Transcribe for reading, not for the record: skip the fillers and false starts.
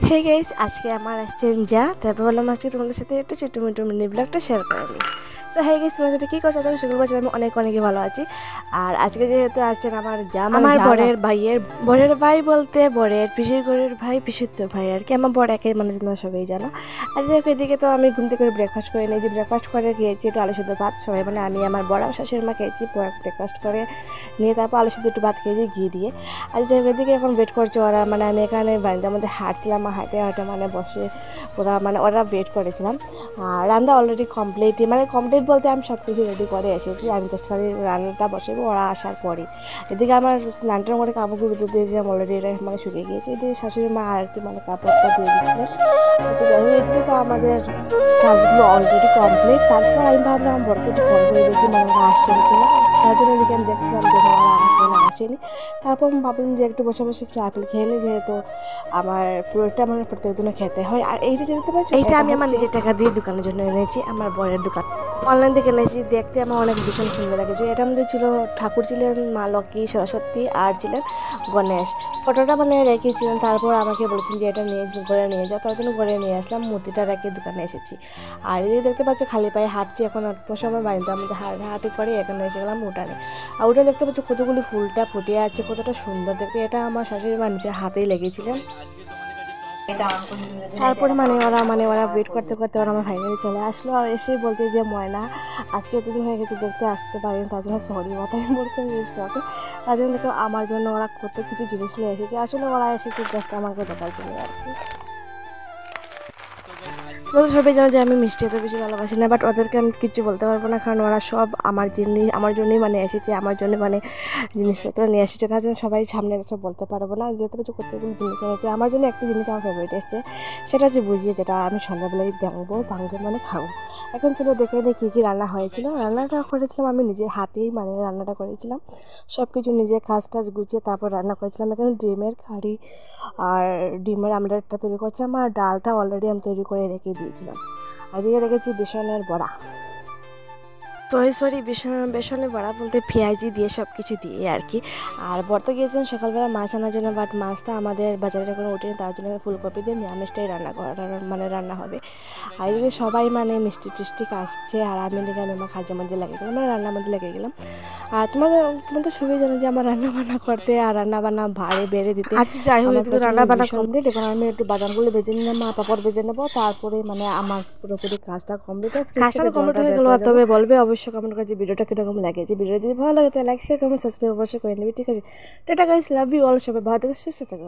Hey guys, আজকে আমার আসছেন যা, তারপর বললাম আজকে তোমাদের সাথে একটা ছোট্ট মোটো মিনি ব্লগটা শেয়ার করে নিই। সো হে গাইস, তোমরা সবাই কী করছো? আজকে শুক্রবার বছর আমি অনেকই ভালো আছি। আর আজকে যেহেতু আসছেন আমার যা, আমার বরের ভাই বলতে বরের পিসির ঘরের ভাই, পিসির তো ভাই আর কি, আমার বর একই মানুষ, তোমরা সবাই জানো। আর যাই হোক, এদিকে তো আমি ঘুম থেকে ব্রেকফাস্ট করে নিয়েছি। ব্রেকফাস্ট করে খেয়েছি একটু আলু সিদ্ধ ভাত, সবাই মানে আমি আমার বড় শাশুড়ি মা খেয়েছি। ব্রেকফাস্ট করে নিয়ে তারপর আলু সিদ্ধ একটু ভাত খেয়েছি ঘি দিয়ে। আর যাই হোক, এদিকে এখন ওয়েট করছে ওরা, মানে আমি এখানে বারান্দার মধ্যে হাঁটছিলাম, হাঁটে মানে বসে ওরা মানে ওরা ওয়েট করেছিলাম। আর রান্না অলরেডি কমপ্লিট বলতে আমি সব কিছু রেডি করে এসেছি, আমি জাস্ট খালি রান্নাটা বসাবো ওরা আসার পরে। এদিকে আমার স্নানটার মধ্যে কাপড়গুলো ধুতে দিয়েছিলাম, অলরেডি এটা মানে শুকিয়ে গিয়েছে। এদিকে শাশুড়ি মা আর একটু মানে কাপড়টা দিয়ে দিচ্ছিলেন। তো যাই হোক, এদিকে তো আমাদের কাজগুলো অলরেডি কমপ্লিট। তারপর আমি ভাবলাম আমার বরকে একটু ফোন করে দেখি মানে ওরা আসছেন কিনা। তার জন্য এদিকে আমি দেখছিলাম যে ওরা এখনো আসেনি। তারপর আমি ভাবলাম যে একটু বসে বসে একটু আপেল খেয়ে নিই, যেহেতু আমার ফ্রুটটা মানে প্রত্যেকদিনও খেতে হয়। আর এইটা জানতে পারছি, এইটা আমি আমার নিজের টাকা দিয়ে দোকানের জন্য এনেছি, আমার বরের দোকান অনলাইন থেকে এনেছি। দেখতে আমার অনেক ভীষণ সুন্দর লাগেছে। এটার মধ্যে ছিল ঠাকুর ছিলেন মা লক্ষ্মী, সরস্বতী আর ছিলেন গণেশ। ফটোটা মানে রেখেছিলেন। তারপর আমাকে বলেছেন যে এটা নিয়ে ঘরে নিয়ে যাও, তার জন্য ঘরে নিয়ে আসলাম। মূর্তিটা রেখে দোকানে এসেছি। আর এই দেখতে পাচ্ছি খালি পায়ে হাঁটছি, এখন অল্প সময় বাড়িতে আমাদের হাঁটাহাঁটি করে এখানে এসে গেলাম উঠানে। আর ওটা দেখতে পাচ্ছি কতগুলি ফুলটা ফুটিয়ে আছে, কতটা সুন্দর দেখতে। এটা আমার শাশুড়ি মা নিজের হাতেই লেগেছিলেন। তারপরে ওরা ওয়েট করতে করতে ওরা আমার ফাইনালি চলে আসলো। আর এসেই বলতে যে ময়না আজকে এতদিন হয়ে গেছে দেখতে আসতে পারিনি, তার জন্য সরি কথা আমি বলতে দিচ্ছি ওকে। তার জন্য দেখো আমার জন্য ওরা কত কিছু জিনিস নিয়ে এসেছে। আসলে ওরা এসেছে জাস্ট আমাকে দেখার জন্য আর কি। তোমরা সবাই জানো যে আমি মিষ্টি এত বেশি ভালোবাসি না, বাট ওদেরকে আমি কিছু বলতে পারবো না, কারণ ওরা সব আমার জন্যই মানে এসেছে, আমার জন্য মানে জিনিসপত্র নিয়ে এসেছে। তার জন্য সবাই সামনে এসে বলতে পারবো না, যেহেতু কিছু কতগুলো জিনিস এনেছে। আমার জন্য একটা জিনিস আমার ফেভারিট এসছে, সেটা হচ্ছে বুঝিয়ে, যেটা আমি সন্ধ্যাবেলায় ভাঙবো মানে খাবো। এখন ছিল দেখে নিই কী কী রান্না হয়েছিল। রান্নাটা করেছিলাম আমি নিজের হাতেই, মানে রান্নাটা করেছিলাম সব কিছু নিজে কাজ টাজ গুছিয়ে তারপর রান্না করেছিলাম। এখানে ডিমের কারি আর ডিমের আমলেটটা তৈরি করছিলাম, আর ডালটা অলরেডি আমি তৈরি করে রেখে দিয়েছিলাম। আর দিয়ে রেখেছি বেসনের বড়া, বেসনের বড়া বলতে পেঁয়াজি দিয়ে সব কিছু দিয়ে আর কি। আর বর্তা গিয়েছেন সকালবেলা মাছ আনার জন্য, বাট মাছটা আমাদের বাজারে এখনো ওঠেনি, তার জন্য ফুলকপি দিয়ে নিরামিষটাই রান্না হবে। আর এদিকে সবাই মানে মিষ্টি টিষ্টি কাটছে, আর আমি এদিকে আমি আমার কাজের মধ্যে লেগে গেলাম, মানে রান্নার মধ্যে লেগে গেলাম। আর তোমাদের সবাই জানো যে আমার রান্না বান্না করতে আর রান্না বান্না বেড়ে দিতে। আচ্ছা যাই হোক, এদিকে রান্না বান্না কমপ্লিট। এখন আমি একটু বাদামগুলো ভেজে নিলাম, পাপড় ভেজে নেবো, তারপরে মানে আমার পুরোপুরি কাজটা কমপ্লিট হয়ে গেলো। তবে বলবে অবশ্যই কমেন্ট করে যে ভিডিওটা কীরকম লাগে। যে ভিডিও যদি ভালো লাগে তাহলে লাইক শেয়ার কমেন্ট সাবস্ক্রাইব অবশ্যই করে নেবে, ঠিক আছে? Tata guys, love you all, সবাই ভালো থেকে সুস্থ থাকো।